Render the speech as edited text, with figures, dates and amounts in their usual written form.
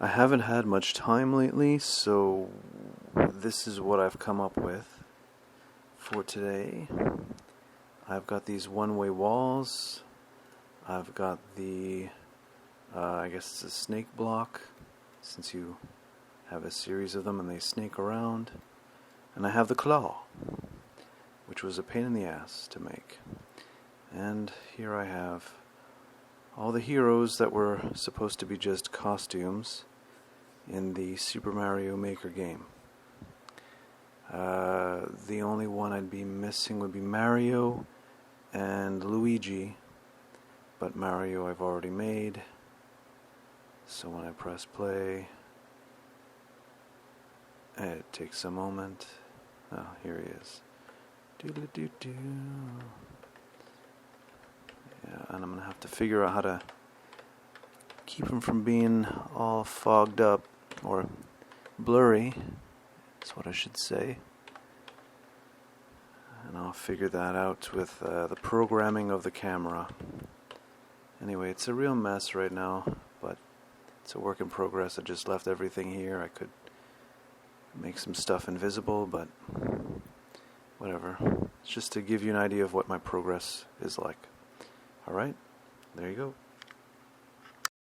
I haven't had much time lately, so this is what I've come up with for today. I've got these one-way walls. I've got the, I guess it's a snake block, since you have a series of them and they snake around. And I have the claw, which was a pain in the ass to make. And here I have all the heroes that were supposed to be just costumes in the Super Mario Maker game. The only one I'd be missing would be Mario and Luigi, but Mario I've already made, so when I press play, it takes a moment. Oh, here he is. Doodle-doo-doo. Yeah, and I'm going to have to figure out how to keep him from being all fogged up, or blurry, is what I should say. And I'll figure that out with the programming of the camera. Anyway, it's a real mess right now, but it's a work in progress. I just left everything here. I could make some stuff invisible, but whatever. It's just to give you an idea of what my progress is like. Alright, there you go.